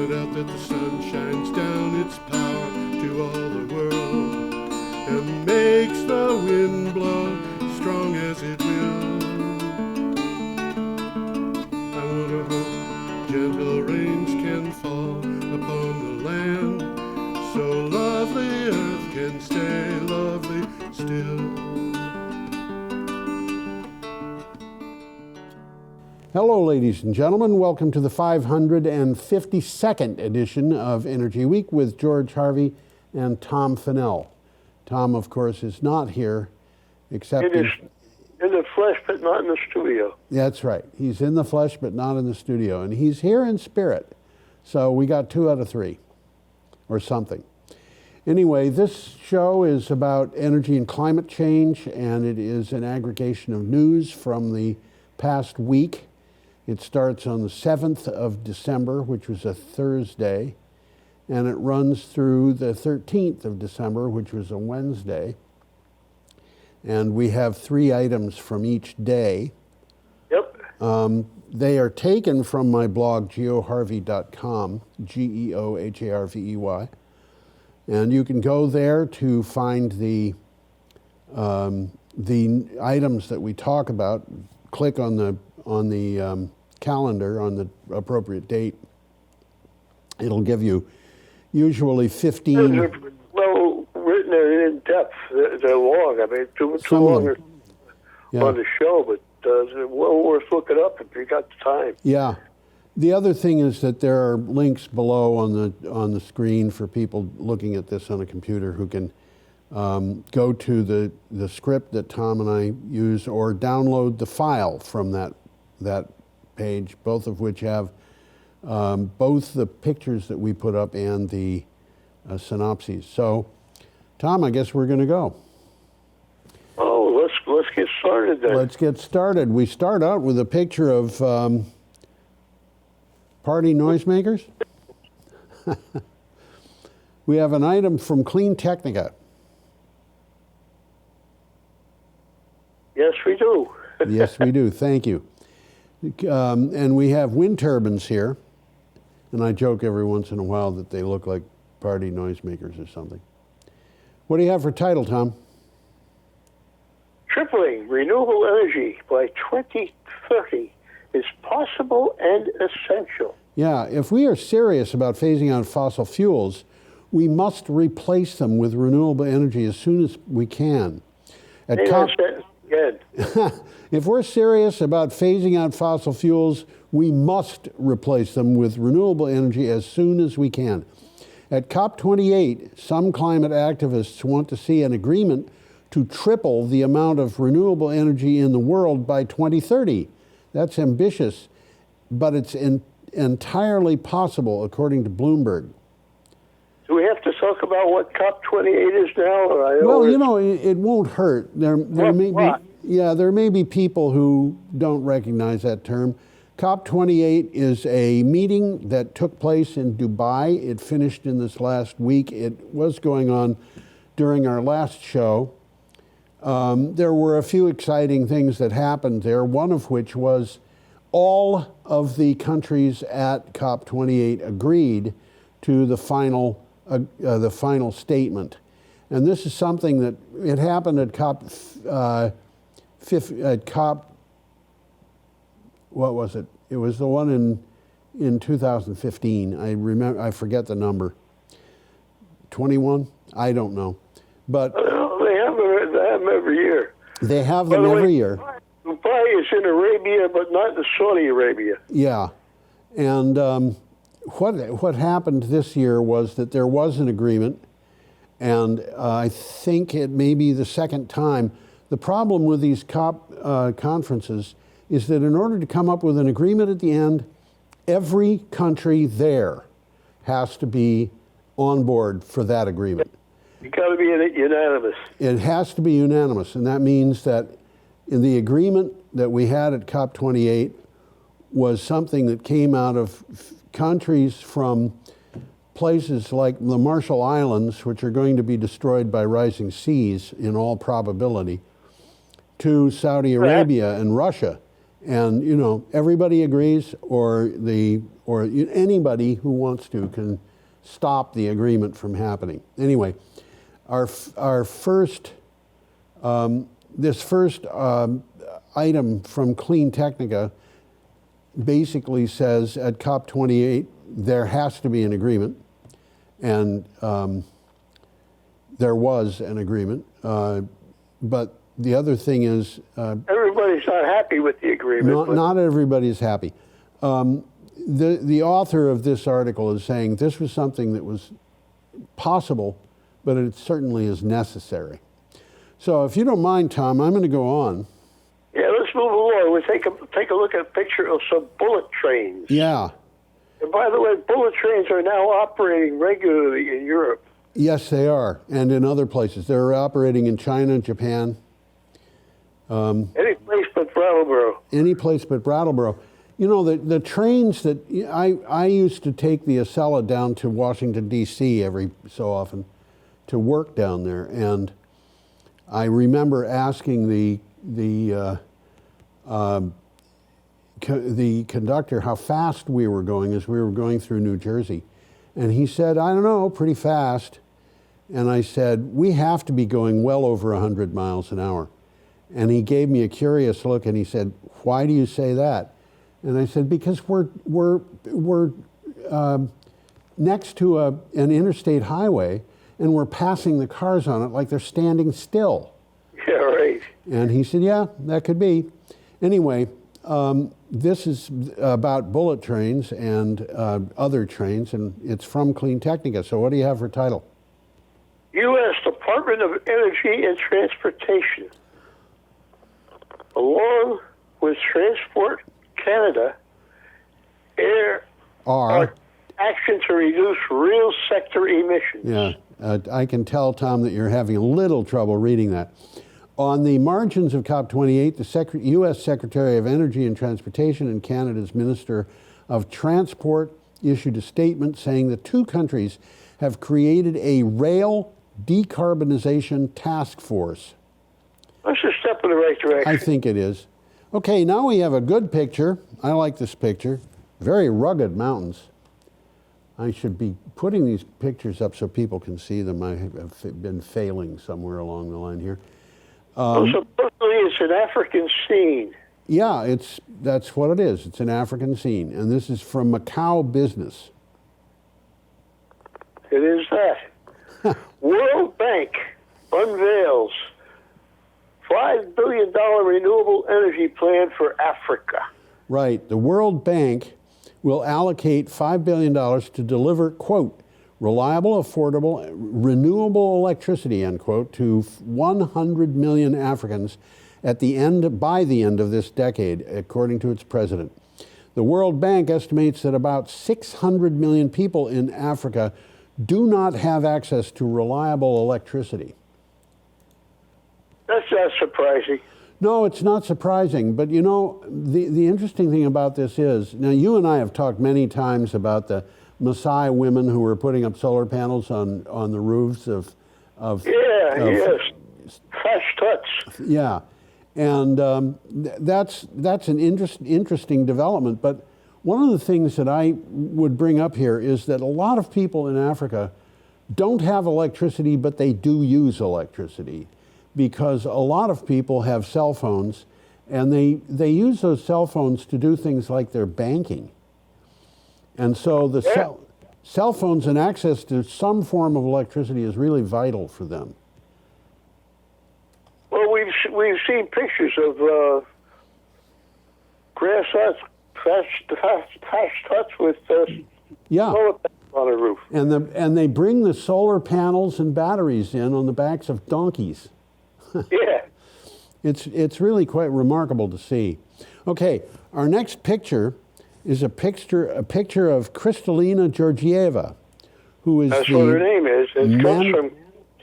point out that the sun shines down its power to all the world and makes the wind blow strong as it will. I wonder how gentle rains can fall upon the land, so lovely earth can stay lovely still. Hello, ladies and gentlemen. Welcome to the 552nd edition of Energy Week with George Harvey and Tom Fennell. Tom, of course, is not here, except in the flesh, but not in the studio. That's right. He's in the flesh, but not in the studio. And he's here in spirit. So we got 2 out of 3, or something. Anyway, this show is about energy and climate change, and it is an aggregation of news from the past week. It starts on the 7th of December, which was a Thursday, and it runs through the 13th of December, which was a Wednesday. And we have 3 items from each day. Yep. They are taken from my blog, geoharvey.com, Geoharvey. And you can go there to find the items that we talk about. Click on the calendar on the appropriate date. It'll give you usually 15. Well written and in depth. They're long. I mean, too long on the show, but well worth looking up if you got the time. Yeah. The other thing is that there are links below on the screen for people looking at this on a computer who can go to the script that Tom and I use, or download the file from that page, both of which have both the pictures that we put up and the synopses. So, Tom, I guess we're going to go. Oh, let's get started then. Let's get started. We start out with a picture of party noisemakers. We have an item from Clean Technica. Yes, we do. Yes, we do. Thank you. And we have wind turbines here. And I joke every once in a while that they look like party noisemakers or something. What do you have for title, Tom? Tripling renewable energy by 2030 is possible and essential. Yeah, if we are serious about phasing out fossil fuels, we must replace them with renewable energy as soon as we can. If we're serious about phasing out fossil fuels, we must replace them with renewable energy as soon as we can. At COP28, some climate activists want to see an agreement to triple the amount of renewable energy in the world by 2030. That's ambitious, but it's entirely possible, according to Bloomberg. Do we have to talk about what COP28 is now? Well, you know, it won't hurt. There may be people who don't recognize that term. COP28 is a meeting that took place in Dubai. It finished in this last week. It was going on during our last show. There were a few exciting things that happened there, one of which was all of the countries at COP28 agreed to the final statement. And this is something that it happened at COP, what was it? It was the one in 2015. I forget the number. 21? I don't know. But they have them every year. They have them every year. Dubai is in Arabia, but not in Saudi Arabia. Yeah. And what happened this year was that there was an agreement, and I think it may be the second time. The problem with these COP conferences is that in order to come up with an agreement at the end, every country there has to be on board for that agreement. It's got to be unanimous. It has to be unanimous, and that means that in the agreement that we had at COP28 was something that came out of countries from places like the Marshall Islands, which are going to be destroyed by rising seas in all probability, to Saudi Arabia and Russia. And everybody agrees, or anybody who wants to can stop the agreement from happening. Anyway, our first this first item from Clean Technica basically says at COP28 there has to be an agreement, and there was an agreement, but the other thing is everybody's not happy with the agreement. Not everybody's happy. The author of this article is saying this was something that was possible, but it certainly is necessary. So if you don't mind, Tom, I'm going to go on. Yeah, let's move along. We'll take a look at a picture of some bullet trains. Yeah. And by the way, bullet trains are now operating regularly in Europe. Yes, they are, and in other places. They're operating in China, Japan. Any place but Brattleboro. Any place but Brattleboro. The trains that I used to take the Acela down to Washington, D.C. every so often to work down there, and I remember asking the conductor how fast we were going as we were going through New Jersey, and he said, "I don't know, pretty fast." And I said, "We have to be going well over 100 miles an hour." And he gave me a curious look, and he said, "Why do you say that?" And I said, "Because we're next to an interstate highway, and we're passing the cars on it like they're standing still." Yeah, right. And he said, "Yeah, that could be." Anyway, this is about bullet trains and other trains, and it's from Clean Technica. So what do you have for title? U.S. Department of Energy and Transportation, along with Transport Canada, are action to reduce real sector emissions. Yeah, I can tell, Tom, that you're having a little trouble reading that. On the margins of COP28, the U.S. Secretary of Energy and Transportation and Canada's Minister of Transport issued a statement saying the two countries have created a rail decarbonization task force. That's a step in the right direction. I think it is. Okay, now we have a good picture. I like this picture. Very rugged mountains. I should be putting these pictures up so people can see them. I have been failing somewhere along the line here. Well, supposedly it's an African scene. Yeah, that's what it is. It's an African scene. And this is from Macau Business. It is that. World Bank unveils $5 billion renewable energy plan for Africa. Right. The World Bank will allocate $5 billion to deliver, quote, reliable, affordable, renewable electricity, end quote, to 100 million Africans by the end of this decade, according to its president. The World Bank estimates that about 600 million people in Africa do not have access to reliable electricity. That's not surprising. No, it's not surprising. But the interesting thing about this is, now you and I have talked many times about the Maasai women who were putting up solar panels on the roofs of yes, thatched huts. Yeah, and that's an interesting development. But one of the things that I would bring up here is that a lot of people in Africa don't have electricity, but they do use electricity, because a lot of people have cell phones, and they use those cell phones to do things like their banking. And so the cell phones and access to some form of electricity is really vital for them. Well, we've seen pictures of grass huts, thatched huts with solar panels on the roof. And they bring the solar panels and batteries in on the backs of donkeys. Yeah. It's really quite remarkable to see. Okay, our next picture is a picture of Kristalina Georgieva, who is That's what her name is. It comes from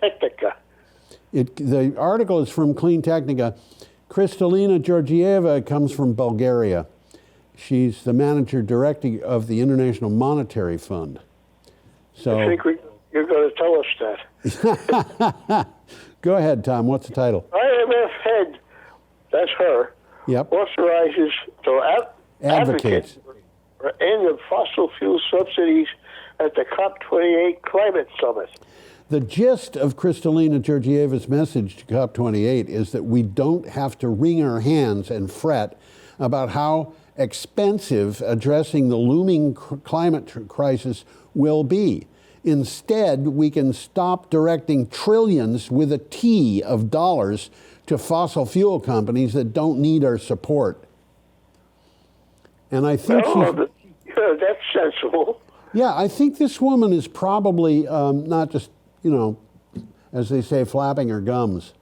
Technica. The article is from Clean Technica. Kristalina Georgieva comes from Bulgaria. She's the manager director of the International Monetary Fund. So I think you're going to tell us that. Go ahead, Tom. What's the title? IMF head, that's her, Yep. authorizes to Advocates. for end of fossil fuel subsidies at the COP28 climate summit. The gist of Kristalina Georgieva's message to COP28 is that we don't have to wring our hands and fret about how expensive addressing the looming climate crisis will be. Instead, we can stop directing trillions with a T of dollars to fossil fuel companies that don't need our support. And I think that's sensible. Yeah, I think this woman is probably not just, as they say, flapping her gums.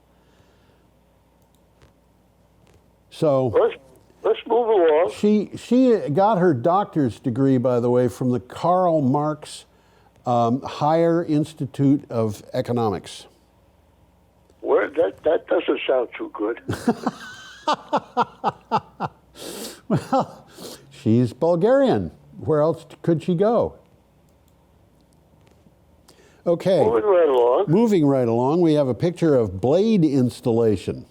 So let's move along. She got her doctor's degree, by the way, from the Karl Marx Higher Institute of Economics. That doesn't sound too good. Well, she's Bulgarian. Where else could she go? Okay. Moving right along, we have a picture of blade installation.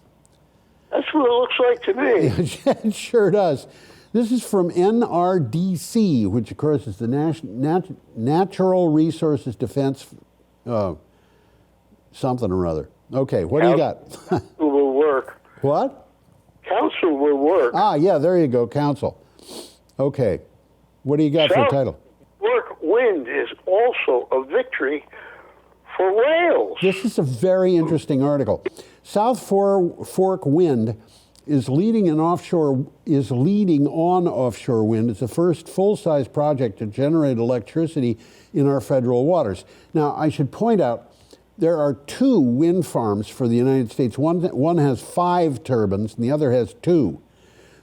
That's what it looks like to me. It sure does. This is from NRDC, which of course is the Natural Resources Defense something or other. Okay, what do you got? Council will work. What? Council will work. Ah, yeah, there you go, council. Okay, what do you got for a title? Fork wind is also a victory for Wales. This is a very interesting article. South Fork Wind is leading on offshore wind. It's the first full-size project to generate electricity in our federal waters. Now, I should point out there are 2 wind farms for the United States. One has 5 turbines, and the other has 2.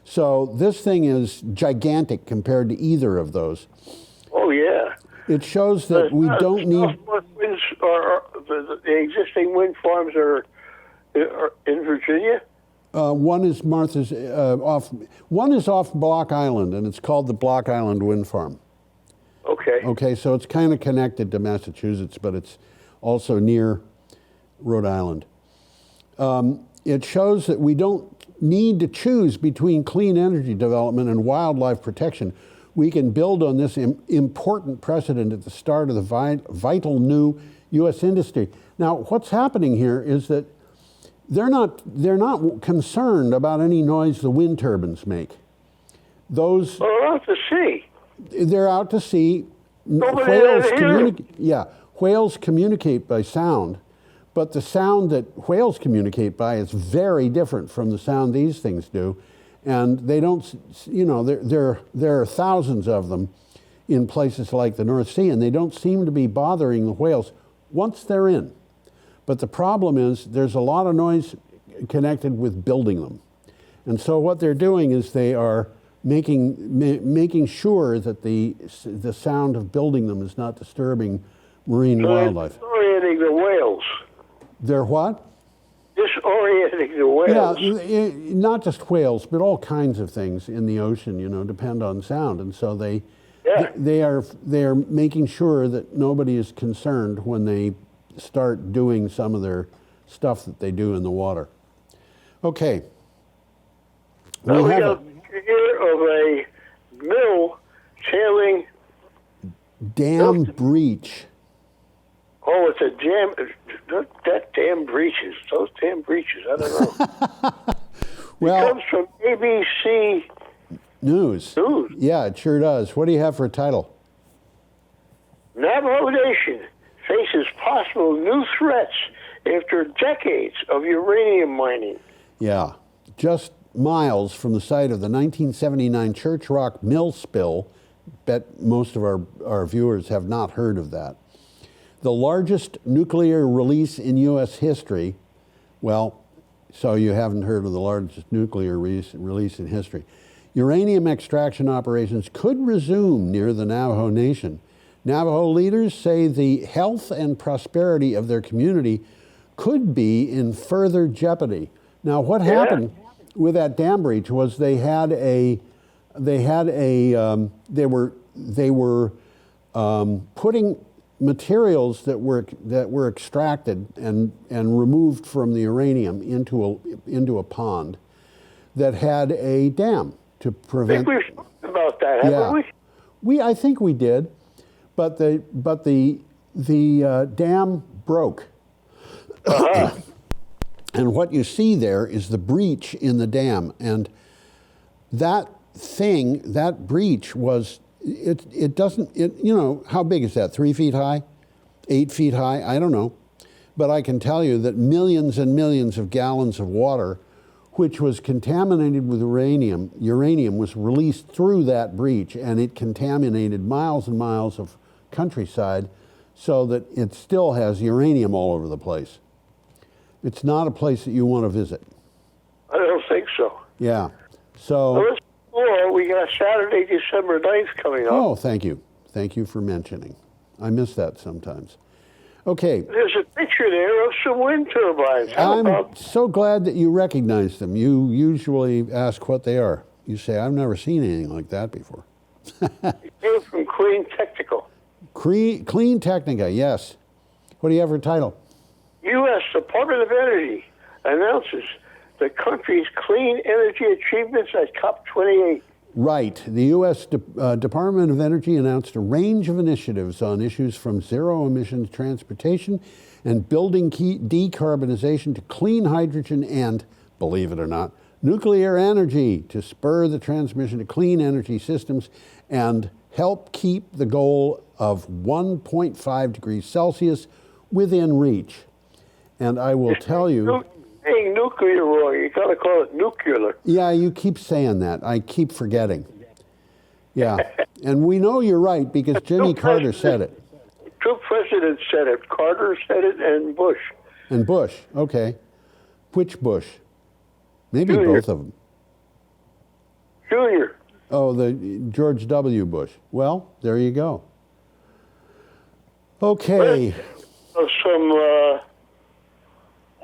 So this thing is gigantic compared to either of those. Oh, yeah. It shows that we don't need... The existing wind farms are in Virginia? One is One is off Block Island, and it's called the Block Island Wind Farm. Okay. Okay, so it's kind of connected to Massachusetts, but it's also near Rhode Island. It shows that we don't need to choose between clean energy development and wildlife protection. We can build on this important precedent at the start of the vital new U.S. industry. Now, what's happening here is that they're not concerned about any noise the wind turbines make. Those they're out to sea. They're out to sea. Whales communicate by sound, but the sound that whales communicate by is very different from the sound these things do, and they don't. There are thousands of them in places like the North Sea, and they don't seem to be bothering the whales once they're in. But the problem is there's a lot of noise connected with building them. And so what they're doing is they are making sure that the sound of building them is not disturbing marine wildlife. Disorienting the whales. They're what? Disorienting the whales. Yeah, not just whales, but all kinds of things in the ocean, depend on sound. And so they are making sure that nobody is concerned when they start doing some of their stuff that they do in the water. Okay. We got a picture of a mill tailing dam breach. Oh, it's a dam. That dam breaches. Those dam breaches. I don't know. Well, it comes from ABC News. Yeah, it sure does. What do you have for a title? Navajo Nation faces possible new threats after decades of uranium mining. Yeah, just miles from the site of the 1979 Church Rock mill spill. Bet most of our viewers have not heard of that. The largest nuclear release in U.S. history. Well, so you haven't heard of the largest nuclear release in history. Uranium extraction operations could resume near the Navajo Nation. Navajo leaders say the health and prosperity of their community could be in further jeopardy. Now, what happened with that dam breach was they were putting materials that were extracted and removed from the uranium into a pond. that had a dam to I prevent. think we've talked about that, haven't we? I think we did, but the dam broke. And what you see there is the breach in the dam, and that breach was, it doesn't, you know, how big is that? 3 feet high? 8 feet high? I don't know. But I can tell you that millions and millions of gallons of water, which was contaminated with uranium was released through that breach, and it contaminated miles and miles of countryside so that it still has uranium all over the place. It's not a place that you want to visit. I don't think so. Yeah. So. Well, let's go on. We got Saturday, December 9th coming up. Oh, thank you. Thank you for mentioning. I miss that sometimes. Okay. There's a picture there of some wind turbines. I'm so glad that you recognize them. You usually ask what they are. You say, I've never seen anything like that before. It came from Clean Technical. Clean Technica, yes. What do you have for title? U.S. Department of Energy announces the country's clean energy achievements at COP28. Right. The U.S. Department of Energy announced a range of initiatives on issues from zero emissions transportation and building decarbonization to clean hydrogen and, believe it or not, nuclear energy to spur the transmission to clean energy systems and help keep the goal of 1.5 degrees Celsius within reach. And I will tell you... Saying nuclear wrong. You got to call it nuclear. Yeah, you keep saying that. I keep forgetting. Yeah. And we know you're right because Jimmy Carter said it. Two presidents said it. Carter said it and Bush. And Bush. Okay. Which Bush? Maybe Junior. both of them. Junior. Oh, the George W. Bush. Well, there you go. Okay. Some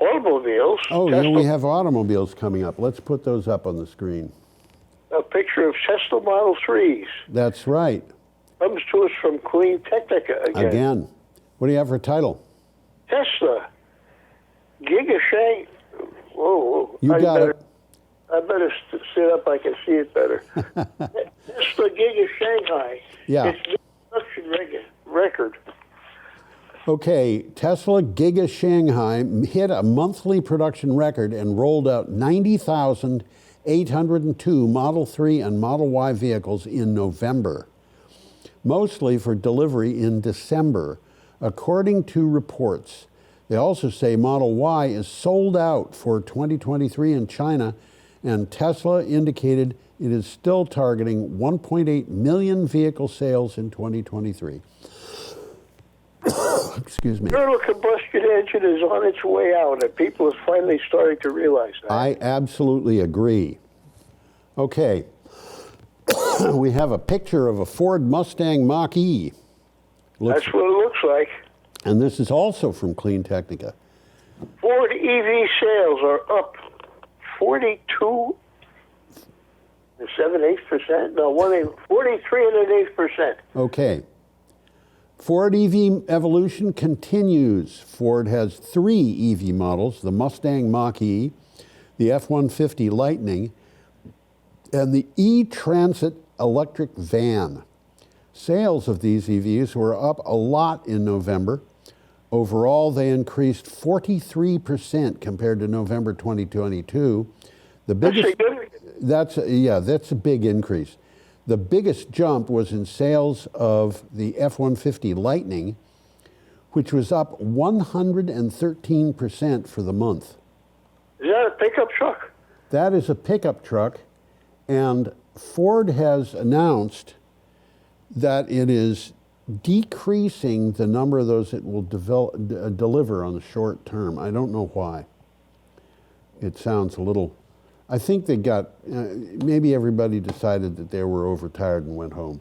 automobiles. Oh, Tesla, yeah, we have automobiles coming up. Let's put those up on the screen. a picture of Tesla Model 3s. That's right. Comes to us from Clean Technica again. What do you have for title? Tesla. Gigashank. Whoa. You got it. I better sit up. I can see it better. Tesla Giga Shanghai. Yeah. It's new production record. Okay, Tesla Giga Shanghai hit a monthly production record and rolled out 90,802 Model 3 and Model Y vehicles in November, mostly for delivery in December, according to reports. They also say Model Y is sold out for 2023 in China, and Tesla indicated it is still targeting 1.8 million vehicle sales in 2023. Excuse me. Internal combustion engine is on its way out, and people are finally starting to realize that. I absolutely agree. Okay. We have a picture of a Ford Mustang Mach-E. That's what it looks like. And this is also from Clean Technica. Ford EV sales are up 42.78%. No, 43.8%. Okay. Ford EV evolution continues. Ford has 3 EV models, the Mustang Mach-E, the F-150 Lightning, and the E-Transit electric van. Sales of these EVs were up a lot in November. Overall, they increased 43% compared to November 2022. The biggest, that's a big increase. The biggest jump was in sales of the F-150 Lightning, which was up 113% for the month. Is that a pickup truck? That is a pickup truck, and Ford has announced that it is decreasing the number of those it will deliver on the short term. I don't know why. It sounds a little... I think they got, maybe everybody decided that they were overtired and went home.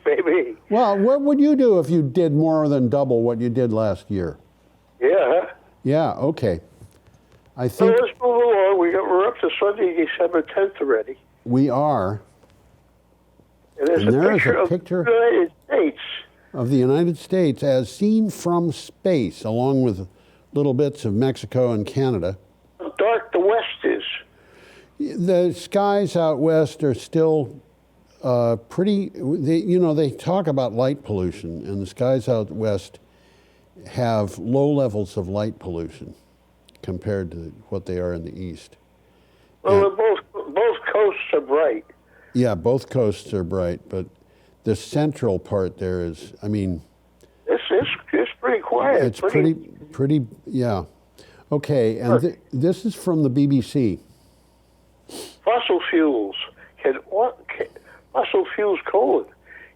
Maybe. Well, what would you do if you did more than double what you did last year? Yeah. Yeah, okay. I So think let's move along. We're up to Sunday, December 10th already. we are. And there's And a there is picture a of picture the United States. Of the United States as seen from space, along with little bits of Mexico and Canada. How dark the West is. the skies out west are still pretty, they talk about light pollution, and the skies out west have low levels of light pollution compared to what they are in the east. Well, both coasts are bright. Yeah, both coasts are bright, but the central part there is, I mean... It's pretty quiet. It's pretty, yeah. Okay, and this is from the BBC. Fossil fuels. Fossil fuels colon.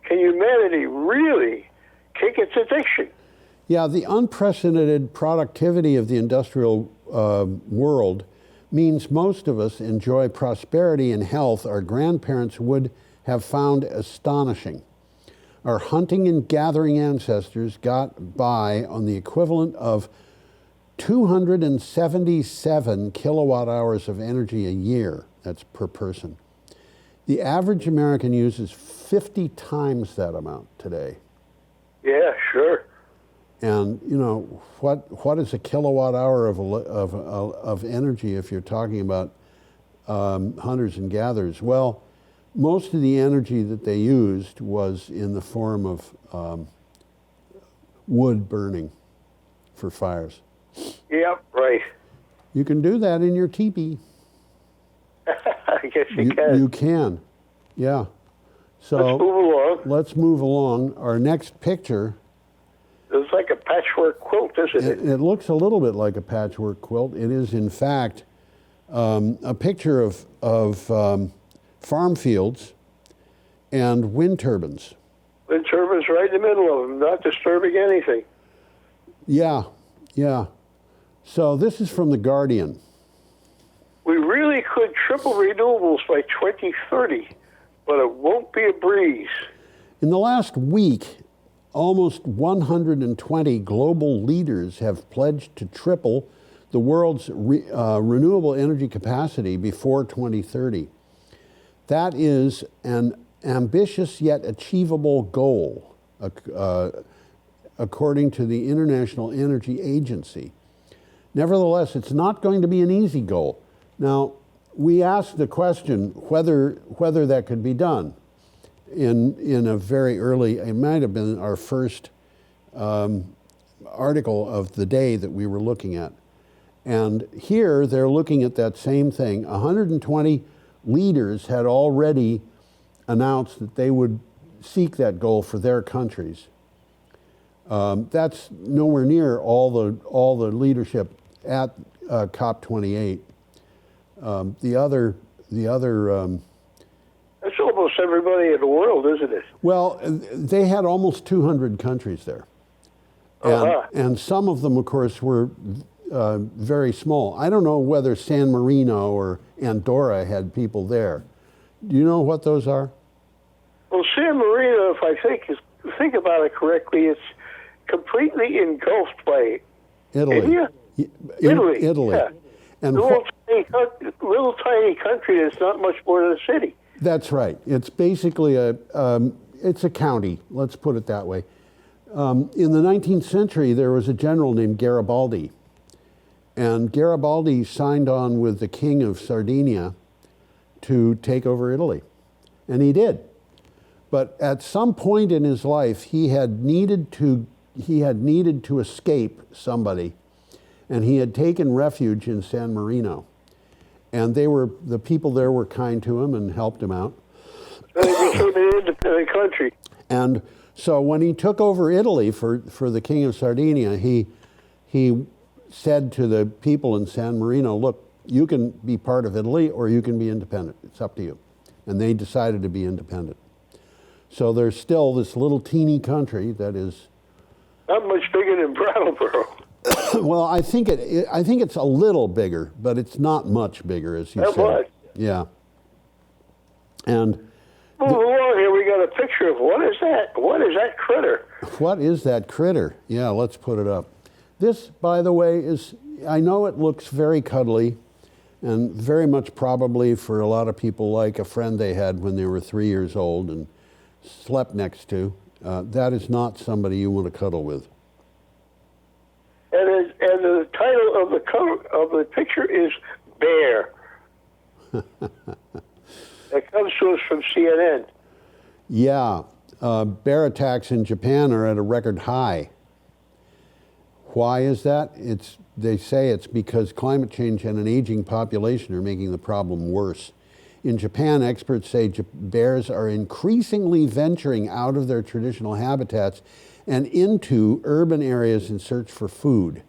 Can humanity really kick its addiction? Yeah, the unprecedented productivity of the industrial world means most of us enjoy prosperity and health our grandparents would have found astonishing. Our hunting and gathering ancestors got by on the equivalent of 277 kilowatt hours of energy a year. That's per person. The average American uses 50 times that amount today. Yeah, sure. And what is a kilowatt hour of energy if you're talking about hunters and gatherers? Well, most of the energy that they used was in the form of wood burning for fires. Yep, right. You can do that in your teepee. I guess you can. You can, yeah. So let's move along. Let's move along. Our next picture. It's like a patchwork quilt, isn't it? It looks a little bit like a patchwork quilt. It is, in fact, a picture of farm fields and wind turbines. Wind turbines right in the middle of them, not disturbing anything. Yeah, yeah. So this is from The Guardian. We really could triple renewables by 2030, but it won't be a breeze. In the last week, almost 120 global leaders have pledged to triple the world's renewable energy capacity before 2030. That is an ambitious yet achievable goal, according to the International Energy Agency. Nevertheless, it's not going to be an easy goal. Now, we asked the question whether that could be done in a very early, it might have been our first article of the day that we were looking at. And here they're looking at that same thing. 120 leaders had already announced that they would seek that goal for their countries. That's nowhere near all the leadership at COP28. The other. That's almost everybody in the world, isn't it? Well, they had almost 200 countries there, and some of them, of course, were very small. I don't know whether San Marino or Andorra had people there. Do you know what those are? Well, San Marino, if I think about it correctly, it's completely engulfed by Italy. India? Italy. Yeah. And little tiny country that's not much more than a city. That's right. It's basically it's a county. Let's put it that way. In the 19th century, there was a general named Garibaldi, and Garibaldi signed on with the King of Sardinia to take over Italy, and he did. But at some point in his life, he had needed to escape somebody, and he had taken refuge in San Marino. And the people there were kind to him and helped him out. So he became an independent country. And so when he took over Italy for the King of Sardinia, he said to the people in San Marino, look, you can be part of Italy or you can be independent. It's up to you. And they decided to be independent. So there's still this little teeny country that is... Not much bigger than Brattleboro. Well, I think it's a little bigger, but it's not much bigger, as you said. Much. Yeah. And move along here. We got a picture of what is that? What is that critter? What is that critter? Yeah, let's put it up. This, by the way, is, I know it looks very cuddly, and very much probably for a lot of people like a friend they had when they were 3 years old and slept next to. That is not somebody you want to cuddle with. And the title of the cover of the picture is Bear. It comes to us from CNN. Yeah, bear attacks in Japan are at a record high. Why is that? They say it's because climate change and an aging population are making the problem worse. In Japan, experts say bears are increasingly venturing out of their traditional habitats and into urban areas in search for food.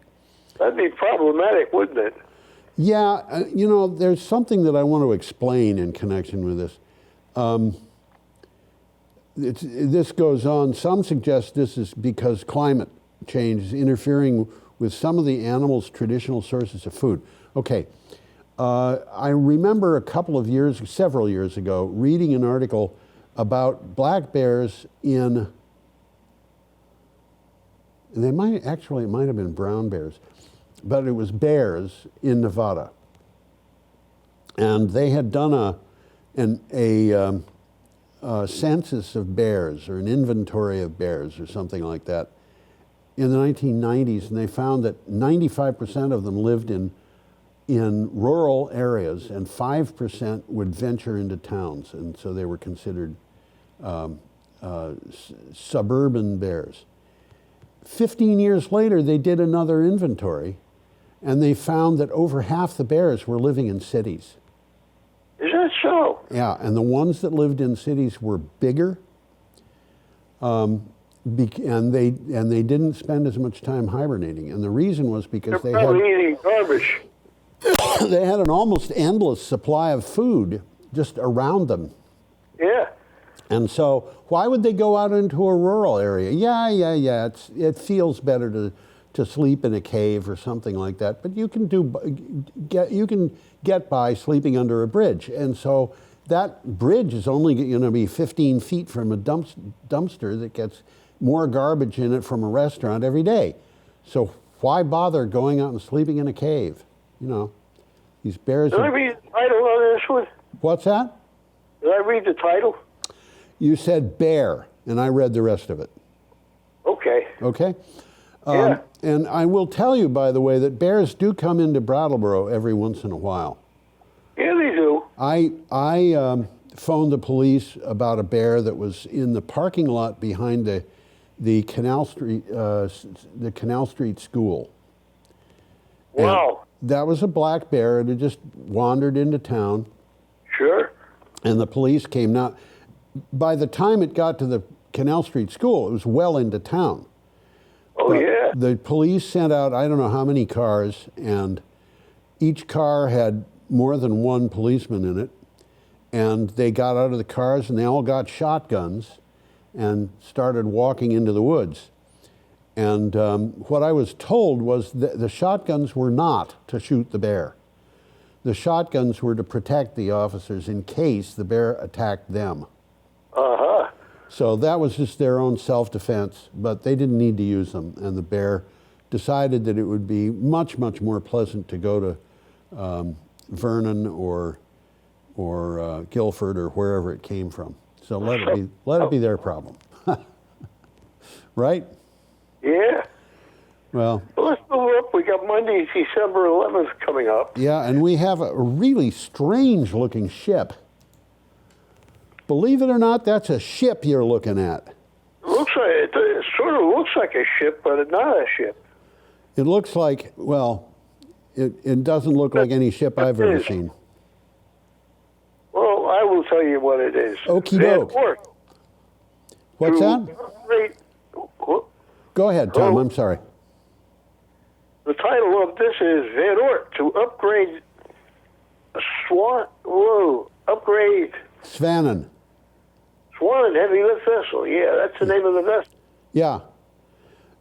That'd be problematic, wouldn't it? Yeah, there's something that I want to explain in connection with this. This goes on. Some suggest this is because climate change is interfering with some of the animals' traditional sources of food. Okay, I remember several years ago, reading an article about black bears it might have been brown bears, but it was bears in Nevada. And they had done a census of bears, or an inventory of bears, or something like that, in the 1990s, and they found that 95% of them lived in rural areas, and 5% would venture into towns, and so they were considered suburban bears. 15 years later, they did another inventory, and they found that over half the bears were living in cities. Is that so? Yeah, and the ones that lived in cities were bigger, and they didn't spend as much time hibernating. And the reason was because They're probably eating garbage. They had an almost endless supply of food just around them. Yeah. And so why would they go out into a rural area? Yeah. It feels better to sleep in a cave or something like that. But you can get by sleeping under a bridge. And so that bridge is only going to be 15 feet from a dumpster that gets more garbage in it from a restaurant every day. So why bother going out and sleeping in a cave? These bears. Did I read the title on this one? What's that? Did I read the title? You said bear, and I read the rest of it. Okay. Okay? Yeah. And I will tell you, by the way, that bears do come into Brattleboro every once in a while. Yeah, they do. I phoned the police about a bear that was in the parking lot behind the Canal Street school. Wow. And that was a black bear. It had just wandered into town. Sure. And the police came. Now, by the time it got to the Canal Street school, it was well into town. Oh, but yeah. The police sent out, I don't know how many cars, and each car had more than one policeman in it. And they got out of the cars and they all got shotguns and started walking into the woods. And what I was told was that the shotguns were not to shoot the bear. The shotguns were to protect the officers in case the bear attacked them. Uh-huh. So that was just their own self-defense, but they didn't need to use them. And the bear decided that it would be much, much more pleasant to go to Vernon or Guilford or wherever it came from. So let it be their problem. Right? Yeah. Well, Let's move up. We got Monday, December 11th coming up. yeah, and we have a really strange-looking ship. Believe it or not, that's a ship you're looking at. It sort of looks like a ship, but it's not a ship. It looks like, well, it doesn't look like any ship I've ever seen. Well, I will tell you what it is. Okie doke. What's that? Go ahead, Tom. I'm sorry. The title of this is Van Ort to upgrade upgrade Svannon. Swan heavy lift vessel. Yeah, that's the name of the vessel. Yeah.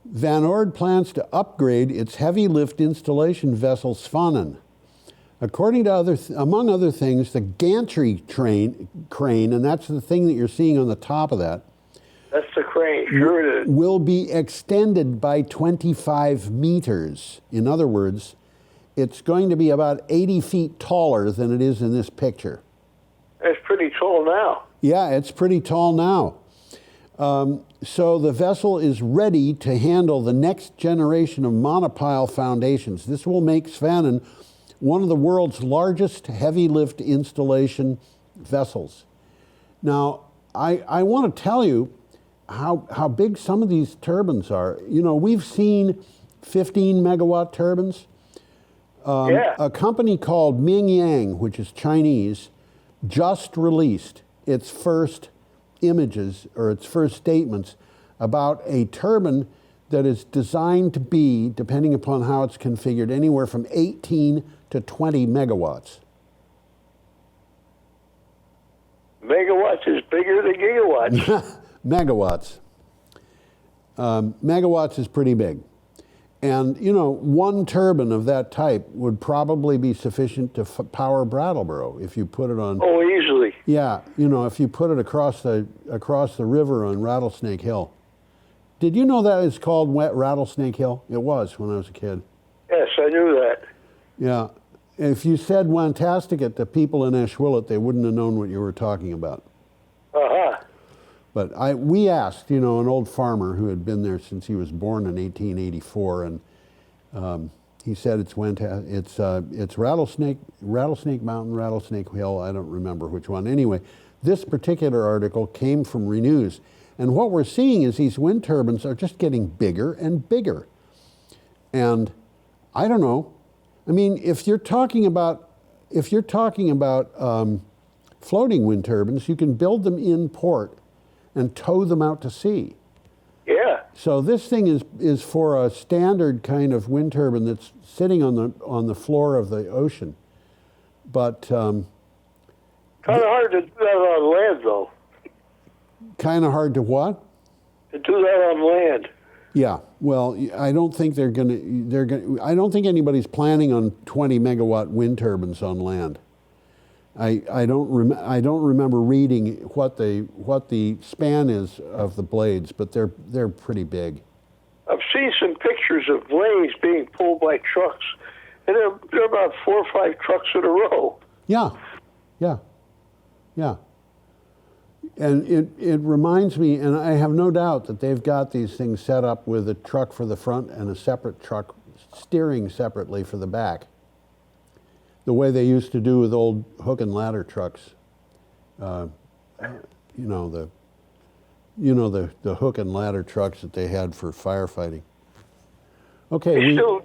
Van Ord plans to upgrade its heavy lift installation vessel Svannon. According to among other things, the gantry crane, and that's the thing that you're seeing on the top of that, That's the crane. Sure it is. will be extended by 25 meters. In other words, it's going to be about 80 feet taller than it is in this picture. That's pretty tall now. Yeah, it's pretty tall now. So the vessel is ready to handle the next generation of monopile foundations. This will make Svannon one of the world's largest heavy lift installation vessels. Now, I want to tell you how big some of these turbines are. You know, we've seen 15 megawatt turbines. A company called Mingyang, which is Chinese, just released its first images or its first statements about a turbine that is designed to be, depending upon how it's configured, anywhere from 18 to 20 megawatts. Megawatts is bigger than gigawatts. Megawatts. Megawatts is pretty big. And, you know, one turbine of that type would probably be sufficient to power Brattleboro if you put it on... Oh, easily. Yeah, you know, if you put it across the river on Rattlesnake Hill. Did you know that it's called Rattlesnake Hill? It was when I was a kid. Yes, I knew that. Yeah. If you said Wantasticate to people in Ashwillet, they wouldn't have known what you were talking about. Uh-huh. But we asked, you know, an old farmer who had been there since he was born in 1884, and he said it's Rattlesnake Mountain, Rattlesnake Hill. I don't remember which one. Anyway, this particular article came from Renews, and what we're seeing is these wind turbines are just getting bigger and bigger. And I don't know. I mean, if you're talking about floating wind turbines, you can build them in port and tow them out to sea. Yeah. So this thing is for a standard kind of wind turbine that's sitting on the floor of the ocean. But kind of hard to do that on land, though. Kind of hard to what? To do that on land. Yeah. Well, I don't think I don't think anybody's planning on 20 megawatt wind turbines on land. I don't remember reading what the span is of the blades, but they're pretty big. I've seen some pictures of blades being pulled by trucks, and they're about 4 or 5 trucks in a row. Yeah. And it reminds me, and I have no doubt that they've got these things set up with a truck for the front and a separate truck steering separately for the back. The way they used to do with old hook and ladder trucks. The hook and ladder trucks that they had for firefighting. Okay. They still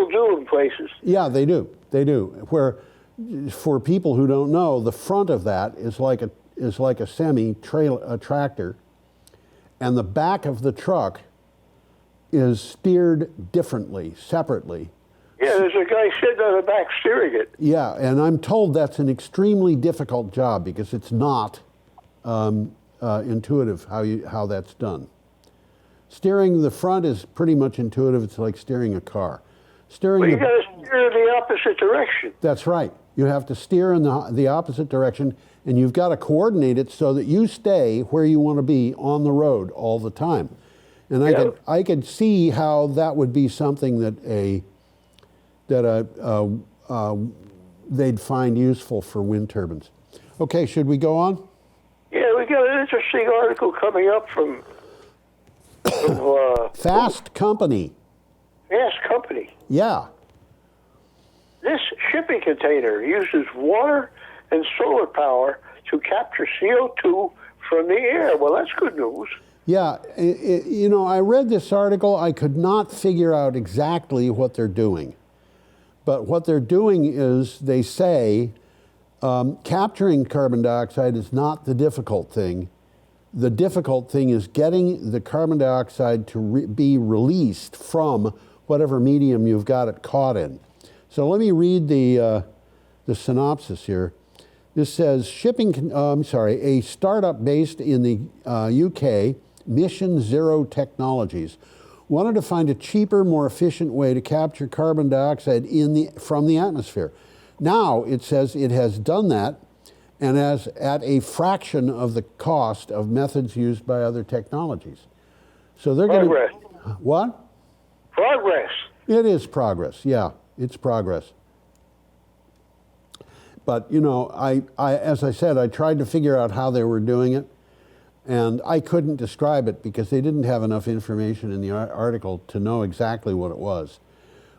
do in places. Yeah, they do. Where, for people who don't know, the front of that is like a tractor, and the back of the truck is steered differently, separately. Yeah, there's a guy sitting on the back steering it. Yeah, and I'm told that's an extremely difficult job because it's not intuitive how that's done. Steering the front is pretty much intuitive. It's like steering a car. Well, you got to steer in the opposite direction. That's right. You have to steer in the opposite direction, and you've got to coordinate it so that you stay where you want to be on the road all the time. And I could see how that would be something that they'd find useful for wind turbines. Okay, should we go on? Yeah, we got an interesting article coming up from Fast Company. Fast Company. Yeah. This shipping container uses water and solar power to capture CO2 from the air. Well, that's good news. Yeah, I read this article. I could not figure out exactly what they're doing. But what they're doing is they say capturing carbon dioxide is not the difficult thing. The difficult thing is getting the carbon dioxide to be released from whatever medium you've got it caught in. So let me read the synopsis here. This says, a startup based in the UK, Mission Zero Technologies, wanted to find a cheaper, more efficient way to capture carbon dioxide from the atmosphere. Now, it says it has done that, and as at a fraction of the cost of methods used by other technologies. So they're going to... What? Progress. It is progress, yeah. It's progress. But, as I said, I tried to figure out how they were doing it, and I couldn't describe it because they didn't have enough information in the article to know exactly what it was.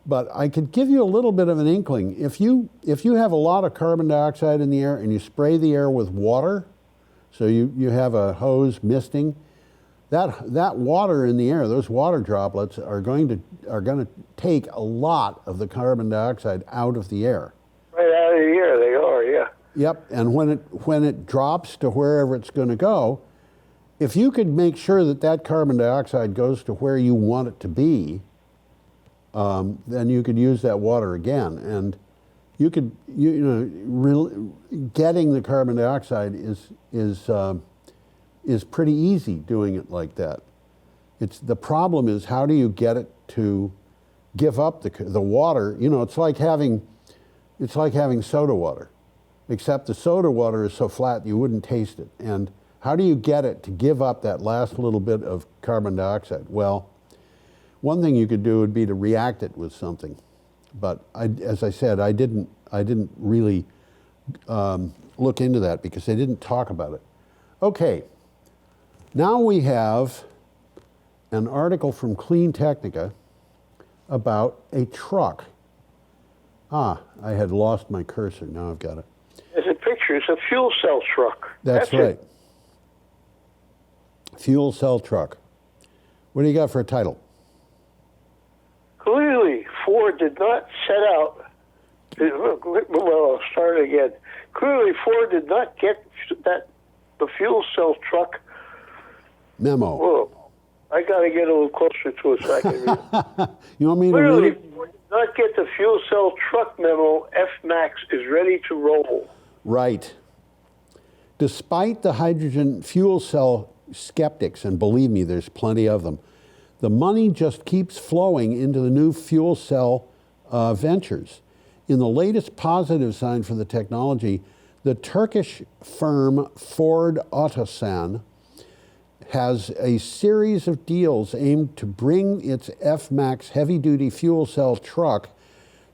But I could give you a little bit of an inkling. If you have a lot of carbon dioxide in the air and you spray the air with water, so you have a hose misting, that water in the air, those water droplets are going to take a lot of the carbon dioxide out of the air. Right out of the air, they are, yeah. Yep, and when it drops to wherever it's going to go, if you could make sure that carbon dioxide goes to where you want it to be, then you could use that water again, and you could getting the carbon dioxide is pretty easy doing it like that. The problem is, how do you get it to give up the water? It's like having soda water, except the soda water is so flat you wouldn't taste it. And how do you get it to give up that last little bit of carbon dioxide? Well, one thing you could do would be to react it with something, but as I said, I didn't really look into that because they didn't talk about it. Okay. Now we have an article from Clean Technica about a truck. I had lost my cursor. Now I've got it. There's a picture. It's a fuel cell truck. That's right. Fuel cell truck. What do you got for a title? Clearly, Ford did not set out. Well, I'll start again. Clearly, Ford did not get the fuel cell truck memo. Whoa. I got to get a little closer to it so I can read it. You want me to read it? Ford did not get the fuel cell truck memo. F-Max is ready to roll. Right. Despite the hydrogen fuel cell skeptics, and believe me, there's plenty of them, the money just keeps flowing into the new fuel cell ventures. In the latest positive sign for the technology, the Turkish firm Ford Otosan has a series of deals aimed to bring its F-Max heavy-duty fuel cell truck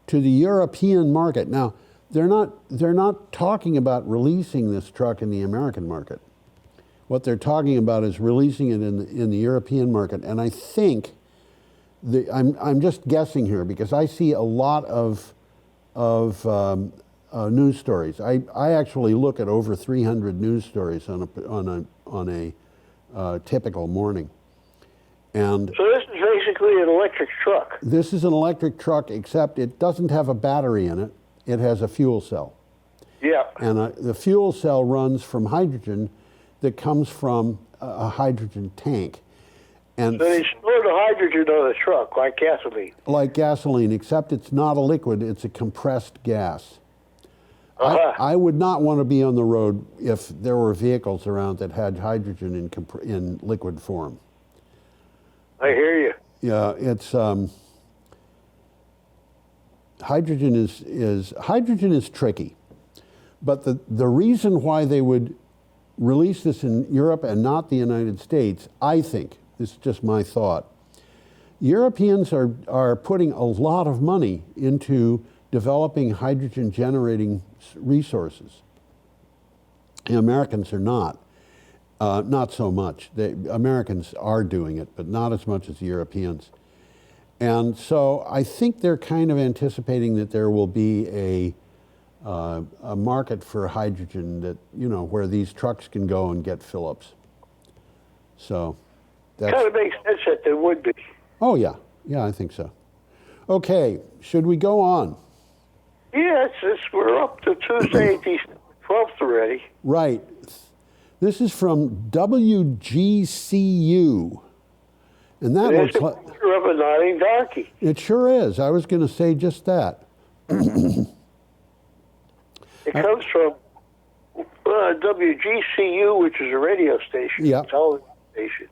to the European market. Now, they're not talking about releasing this truck in the American market. What they're talking about is releasing it in the European market. And I think I'm just guessing here because I see a lot of news stories. I actually look at over 300 news stories on a typical morning. And so this is basically an electric truck. This is an electric truck, except it doesn't have a battery in it. It has a fuel cell. Yeah. And the fuel cell runs from hydrogen that comes from a hydrogen tank. And so they store the hydrogen on the truck, like gasoline. Like gasoline, except it's not a liquid, it's a compressed gas. Uh-huh. I would not want to be on the road if there were vehicles around that had hydrogen in liquid form. I hear you. Yeah, it's hydrogen is tricky, but the reason why they would release this in Europe and not the United States, I think, this is just my thought, Europeans are putting a lot of money into developing hydrogen generating resources. The Americans are not so much. The Americans are doing it, but not as much as the Europeans. And so I think they're kind of anticipating that there will be a market for hydrogen that, where these trucks can go and get fill-ups. So that's kind of makes sense that there would be. Oh, yeah. Yeah, I think so. Okay, should we go on? Yeah, we're up to Tuesday, December 12th already. Right. This is from WGCU. And that looks like a picture of a nodding donkey. It sure is. I was going to say just that. It comes from WGCU, which is a radio station, yep. television station.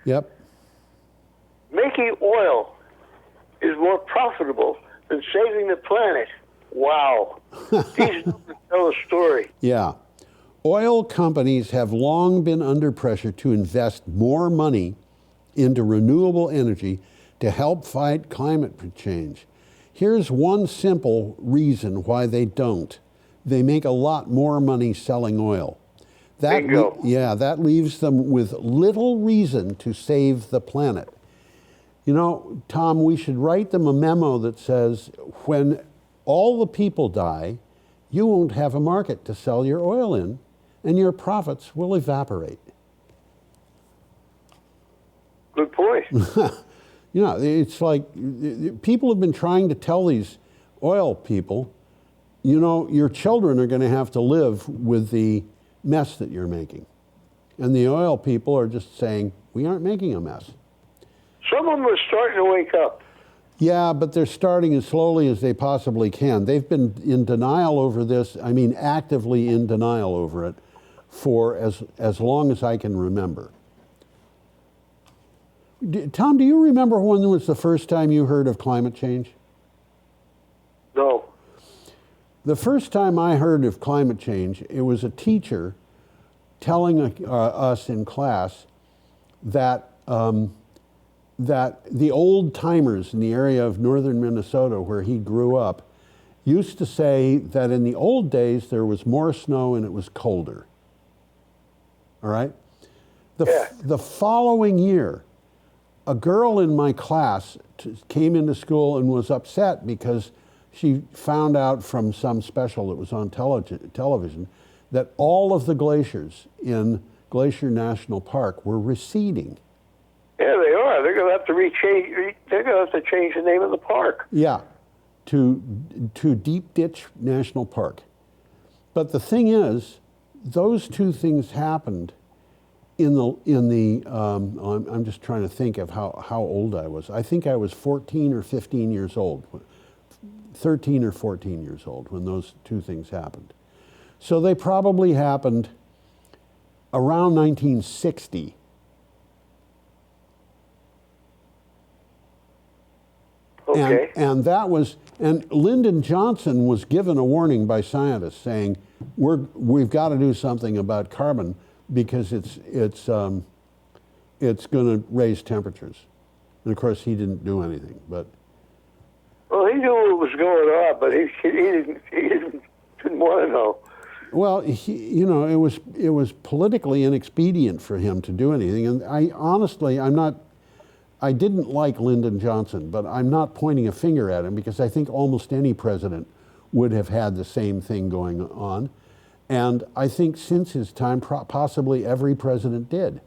Yep. Making oil is more profitable than saving the planet. Wow. These numbers tell a story. Yeah. Oil companies have long been under pressure to invest more money into renewable energy to help fight climate change. Here's one simple reason why they don't. They make a lot more money selling oil. That leaves them with little reason to save the planet. You know, Tom, we should write them a memo that says, when all the people die, you won't have a market to sell your oil in, and your profits will evaporate. Good point. You know, it's like people have been trying to tell these oil people, you know, your children are going to have to live with the mess that you're making. And the oil people are just saying, we aren't making a mess. Some of them are starting to wake up. Yeah, but they're starting as slowly as they possibly can. They've been in denial over this, I mean actively in denial over it, for as long as I can remember. Tom, do you remember when was the first time you heard of climate change? No. The first time I heard of climate change, it was a teacher telling us in class that that the old timers in the area of northern Minnesota where he grew up used to say that in the old days there was more snow and it was colder. All right? The following year, a girl in my class came into school and was upset because she found out from some special that was on television that all of the glaciers in Glacier National Park were receding. Yeah, they are. They're going to have to change the name of the park. Yeah, to Deep Ditch National Park. But the thing is, those two things happened I'm just trying to think of how old I was. I think I was 14 or 15 years old, 13 or 14 years old when those two things happened. So they probably happened around 1960. Okay. And Lyndon Johnson was given a warning by scientists saying, we've got to do something about carbon because it's going to raise temperatures. And of course, he didn't do anything. But well, he knew what was going on, but he didn't want to know. Well, it was politically inexpedient for him to do anything. And I didn't like Lyndon Johnson, but I'm not pointing a finger at him because I think almost any president would have had the same thing going on. And I think since his time, possibly every president did.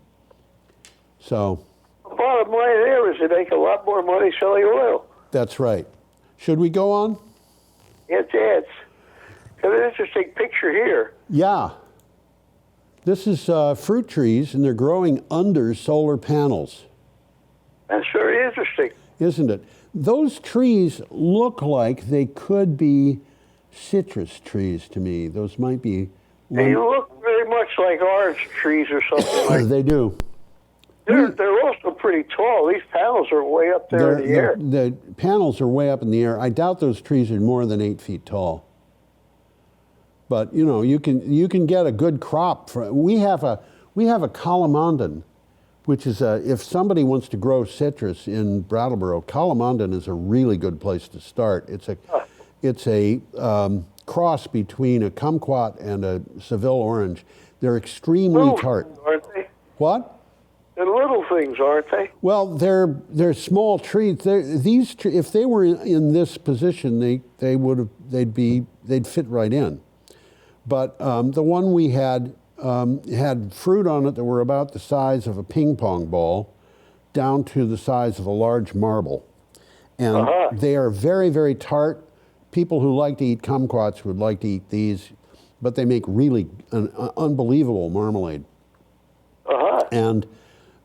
So. The bottom line there is they make a lot more money selling oil. That's right. Should we go on? It's got an interesting picture here. Yeah. This is fruit trees, and they're growing under solar panels. That's very interesting. Isn't it? Those trees look like they could be citrus trees to me. Those might be. They look very much like orange trees or something like that. They do. They're also pretty tall. These panels are way up there in the air. The panels are way up in the air. I doubt those trees are more than 8 feet tall. But you can get a good crop. We have a Calamandan, which is if somebody wants to grow citrus in Brattleboro, Calamandan is a really good place to start. It's a cross between a kumquat and a Seville orange. They're extremely tart. Aren't they? What? They're little things, aren't they? Well, they're small trees. If they were in this position, they'd fit right in. But the one we had fruit on it that were about the size of a ping pong ball, down to the size of a large marble, and they are very, very tart. People who like to eat kumquats would like to eat these, but they make really an unbelievable marmalade. And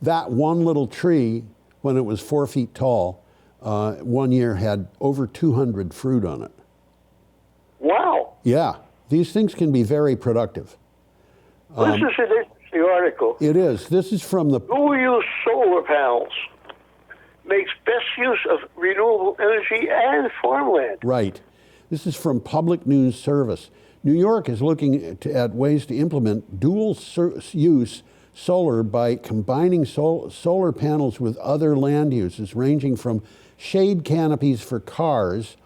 that one little tree, when it was 4 feet tall, one year had over 200 fruit on it. Wow. Yeah, these things can be very productive. This is an interesting article. It is. This is from the... Dual use solar panels makes best use of renewable energy and farmland. Right. This is from Public News Service. New York is looking at ways to implement dual use solar by combining solar panels with other land uses, ranging from shade canopies for cars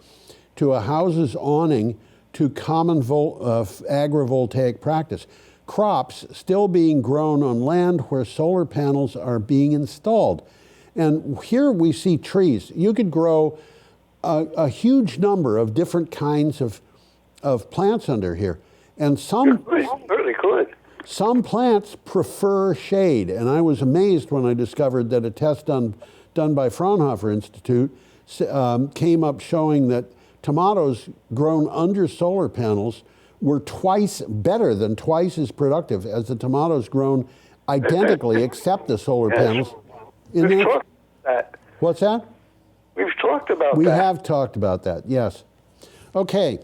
to a house's awning to common agrivoltaic practice. Crops still being grown on land where solar panels are being installed. And here we see trees. You could grow a huge number of different kinds of plants under here. And some certainly could. Some plants prefer shade, and I was amazed when I discovered that a test done by Fraunhofer Institute came up showing that tomatoes grown under solar panels were twice as productive as the tomatoes grown identically except the solar panels. We've talked about that. What's that? We've talked about that. We have talked about that, yes. Okay.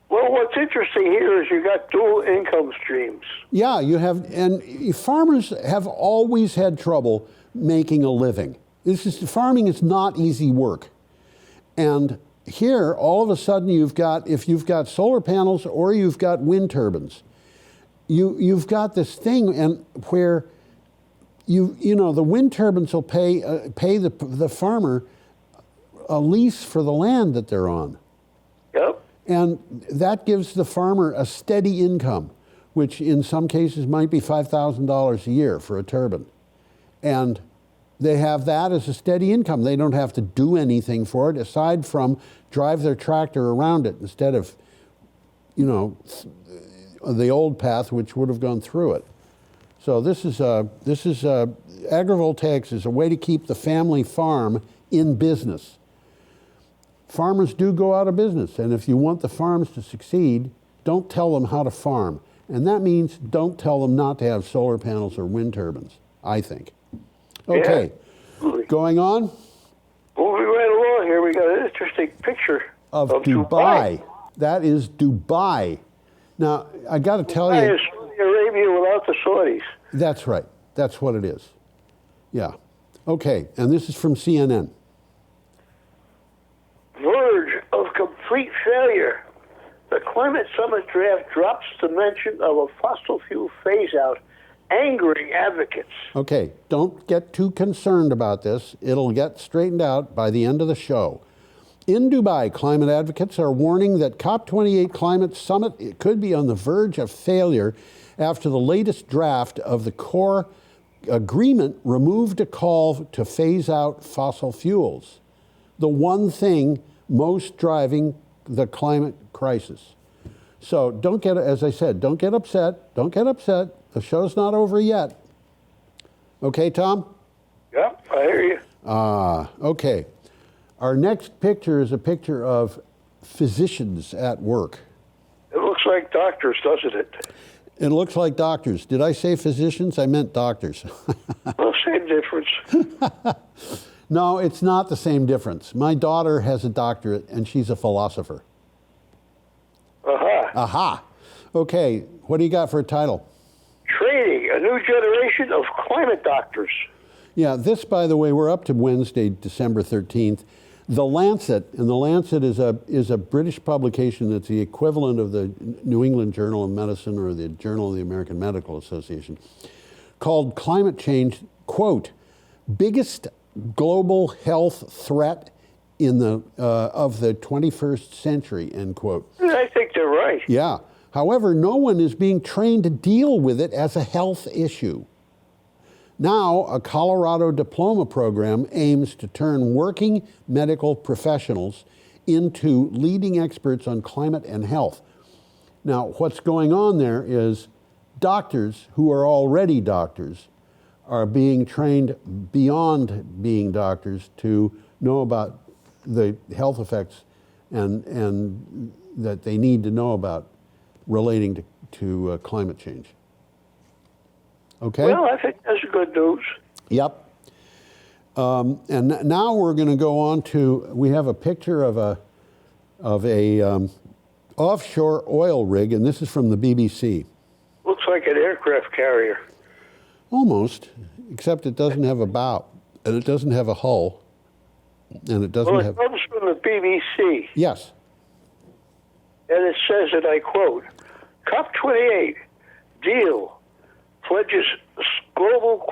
Well, what's interesting here is you got dual income streams. Yeah, you have, and farmers have always had trouble making a living. Farming is not easy work. And here, all of a sudden, if you've got solar panels or you've got wind turbines, you've got this thing and where the wind turbines will pay the farmer a lease for the land that they're on. Yep. And that gives the farmer a steady income, which in some cases might be $5,000 a year for a turbine. And they have that as a steady income. They don't have to do anything for it aside from drive their tractor around it instead of, the old path which would have gone through it. So this is agrivoltaics is a way to keep the family farm in business. Farmers do go out of business, and if you want the farms to succeed, don't tell them how to farm. And that means don't tell them not to have solar panels or wind turbines, I think. Okay, going on. Moving right along here, we got an interesting picture of Dubai. That is Dubai. Now, I got to tell you. Dubai is Saudi Arabia without the Saudis. That's right. That's what it is. Yeah. Okay, and this is from CNN. Verge of complete failure. The climate summit draft drops the mention of a fossil fuel phase-out, angering advocates. Okay, don't get too concerned about this. It'll get straightened out by the end of the show. In Dubai, climate advocates are warning that COP28 climate summit could be on the verge of failure after the latest draft of the core agreement removed a call to phase out fossil fuels, the one thing most driving the climate crisis. So don't get, as I said, don't get upset. Don't get upset. The show's not over yet. Okay, Tom? Yeah, I hear you. Okay. Our next picture is a picture of physicians at work. It looks like doctors, doesn't it? It looks like doctors. Did I say physicians? I meant doctors. Well, same difference. No, it's not the same difference. My daughter has a doctorate, and she's a philosopher. Aha. Aha. Okay, what do you got for a title? Training a new generation of climate doctors. Yeah, this, by the way, we're up to Wednesday, December 13th. The Lancet, and The Lancet is a British publication that's the equivalent of the New England Journal of Medicine or the Journal of the American Medical Association, called Climate Change, quote, biggest global health threat in of the 21st century, end quote. I think they're right. Yeah. However, no one is being trained to deal with it as a health issue. Now, a Colorado diploma program aims to turn working medical professionals into leading experts on climate and health. Now, what's going on there is doctors who are already doctors are being trained beyond being doctors to know about the health effects and that they need to know about relating to climate change. Okay? Well, I think that's good news. Yep. And now we're going to go on to, we have a picture of a offshore oil rig, and this is from the BBC. Looks like an aircraft carrier. Almost, except it doesn't have a bow, and it doesn't have a hull, and it doesn't have... Well, it comes from the BBC. Yes. And it says, and I quote, COP28 deal pledges global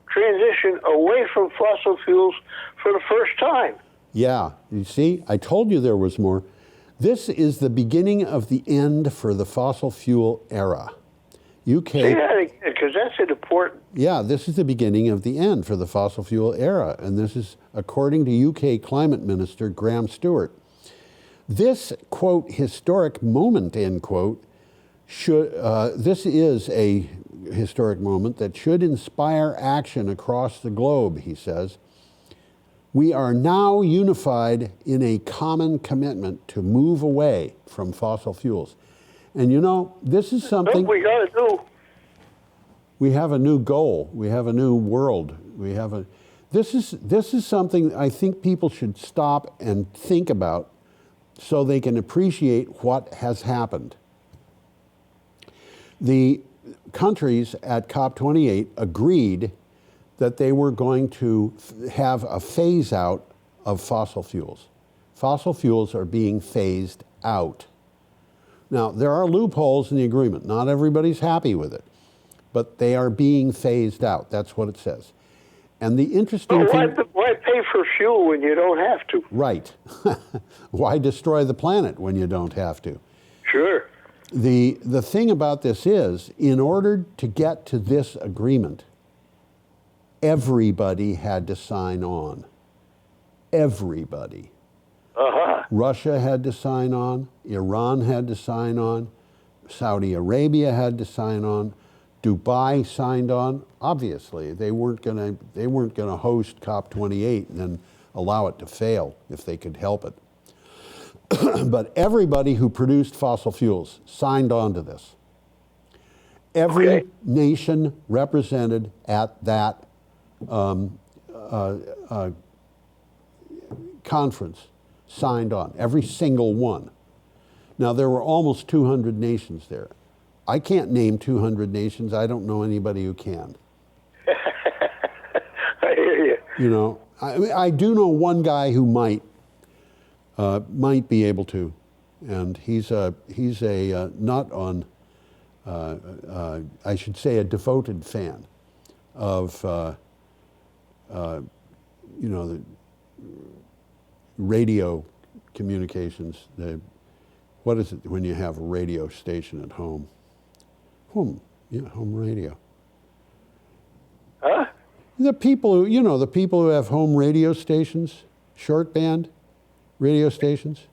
transition away from fossil fuels for the first time. Yeah, you see, I told you there was more. This is the beginning of the end for the fossil fuel era. UK. Say that again, because that's important. Yeah, this is the beginning of the end for the fossil fuel era, and this is according to UK Climate Minister Graham Stewart. This, quote, historic moment, end quote, this is a historic moment that should inspire action across the globe, he says. We are now unified in a common commitment to move away from fossil fuels. And you know, this is something we got to do. We have a new goal. We have a new world. This is something I think people should stop and think about so they can appreciate what has happened. The countries at COP28 agreed that they were going to have a phase out of fossil fuels. Fossil fuels are being phased out. Now, there are loopholes in the agreement. Not everybody's happy with it, but they are being phased out. That's what it says. And the interesting thing... Why pay for fuel when you don't have to? Right. Why destroy the planet when you don't have to? Sure. The thing about this is, in order to get to this agreement, everybody had to sign on. Everybody. Uh-huh. Russia had to sign on. Iran had to sign on. Saudi Arabia had to sign on. Dubai signed on. Obviously, they weren't going to host COP28 and then allow it to fail if they could help it. But everybody who produced fossil fuels signed on to this. Every nation represented at that conference signed on, every single one. Now, there were almost 200 nations there. I can't name 200 nations. I don't know anybody who can. I hear you. You know, I do know one guy who might be able to, and he's a not on, I should say, a devoted fan of, you know, the radio communications. What is it when you have a radio station at home? Home radio. Huh? The people who have home radio stations, short band radio stations.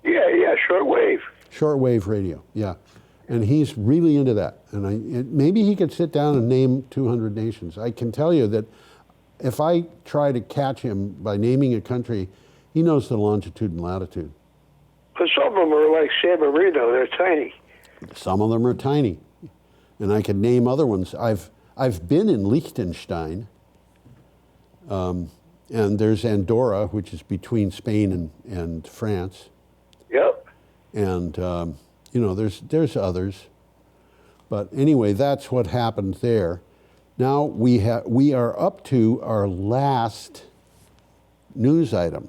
Yeah, shortwave. Shortwave radio, yeah. And he's really into that. And maybe he could sit down and name 200 nations. I can tell you that if I try to catch him by naming a country, he knows the longitude and latitude. But some of them are like San Marino. They're tiny. Some of them are tiny. And I could name other ones. I've been in Liechtenstein, and there's Andorra, which is between Spain and France. Yep. And you know, there's others. But anyway, that's what happened there. Now we are up to our last news item,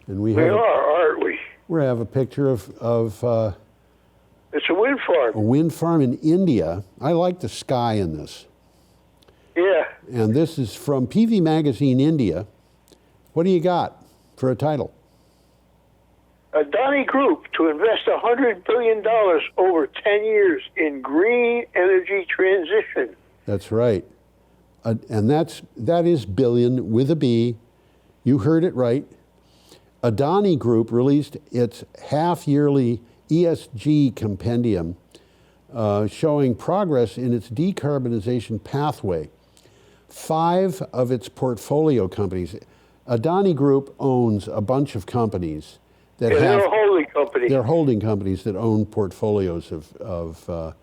and we aren't we? We have a picture of it's a wind farm. a wind farm in India. I like the sky in this. Yeah. And this is from PV Magazine India. What do you got for a title? Adani Group to invest $100 billion over 10 years in green energy transition. That's right. And that is billion with a B. You heard it right. Adani Group released its half-yearly ESG compendium showing progress in its decarbonization pathway. 5 of its portfolio companies. Adani Group owns a bunch of companies that have... They're a holding company. They're holding companies that own portfolios of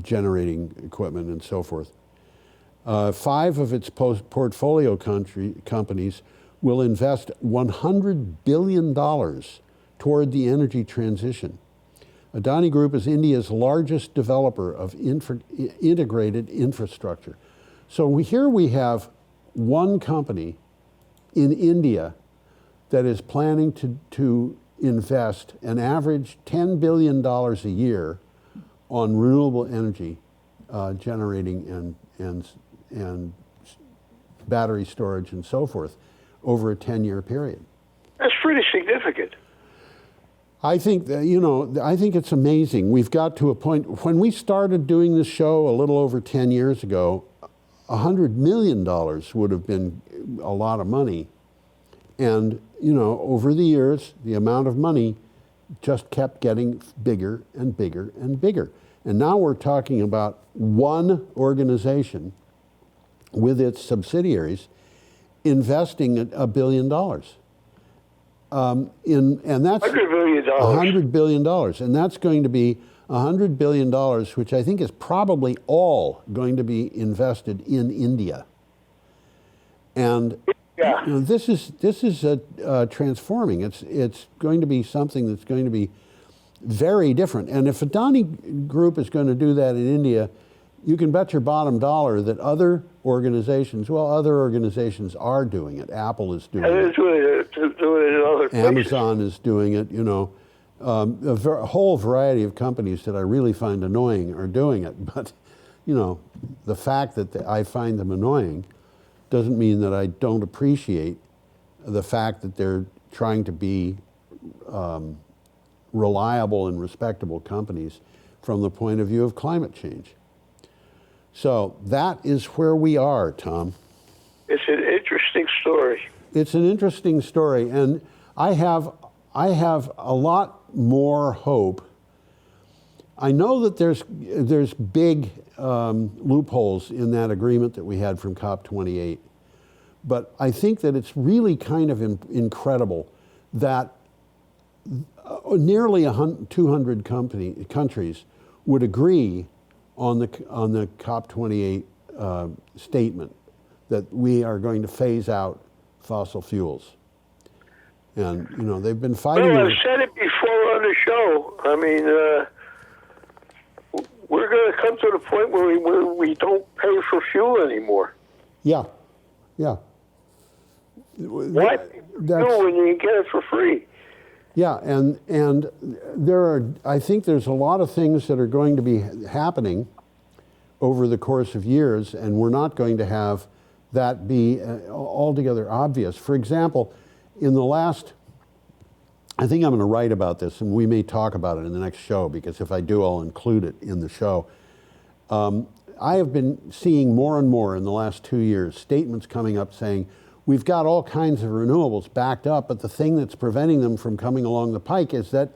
generating equipment and so forth. 5 of its portfolio companies will invest $100 billion toward the energy transition. Adani Group is India's largest developer of integrated infrastructure. So here we have one company in India that is planning to invest an average $10 billion a year on renewable energy generating and battery storage and so forth over a 10-year period. That's pretty significant. I think that, I think it's amazing. We've got to a point, when we started doing this show a little over 10 years ago, $100 million would have been a lot of money. And, over the years, the amount of money just kept getting bigger and bigger and bigger. And now we're talking about one organization with its subsidiaries investing $1 billion. And that's $100 billion. $100 billion. And that's going to be $100 billion, which I think is probably all going to be invested in India. And this is transforming. It's going to be something that's going to be very different. And if Adani Group is going to do that in India, you can bet your bottom dollar that other organizations are doing it. Apple is doing it. Doing it in other places. Amazon is doing it. A whole variety of companies that I really find annoying are doing it. But, the fact that I find them annoying doesn't mean that I don't appreciate the fact that they're trying to be reliable and respectable companies from the point of view of climate change. So that is where we are, Tom. It's an interesting story. It's an interesting story, and I have a lot more hope. I know that there's big loopholes in that agreement that we had from COP28, but I think that it's really kind of incredible that nearly 200 countries would agree on the COP28 statement that we are going to phase out fossil fuels. And, they've been fighting. Well, I've said it before on the show. I mean, we're going to come to the point where we don't pay for fuel anymore. Yeah. Why fuel when you can get it for free? Yeah, and I think there's a lot of things that are going to be happening over the course of years, and we're not going to have that be altogether obvious. For example, in the last, I think I'm going to write about this, and we may talk about it in the next show, because if I do, I'll include it in the show. I have been seeing more and more in the last 2 years statements coming up saying, we've got all kinds of renewables backed up, but the thing that's preventing them from coming along the pike is that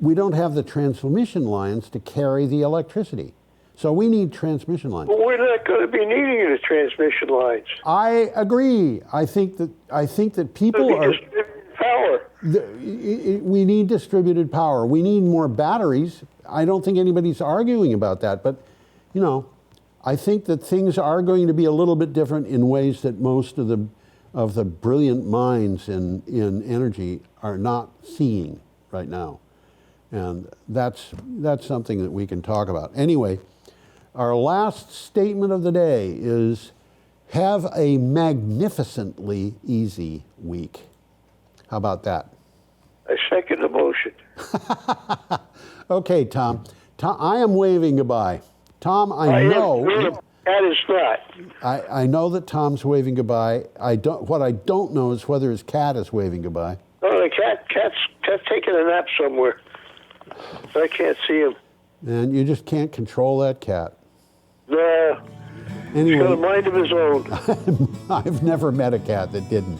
we don't have the transmission lines to carry the electricity. So we need transmission lines. Well, we're not going to be needing the transmission lines. I agree. I think that people are. Power. We need distributed power. We need more batteries. I don't think anybody's arguing about that, but I think that things are going to be a little bit different in ways that most of the brilliant minds in energy are not seeing right now. And that's something that we can talk about. Anyway, our last statement of the day is, have a magnificently easy week. How about that? I second the motion. Okay, Tom. I am waving goodbye. Tom, I know. That is not. I know that Tom's waving goodbye. What I don't know is whether his cat is waving goodbye. Oh, the cat's taking a nap somewhere. I can't see him. And you just can't control that cat. No. Anyway, He's got a mind of his own. I've never met a cat that didn't.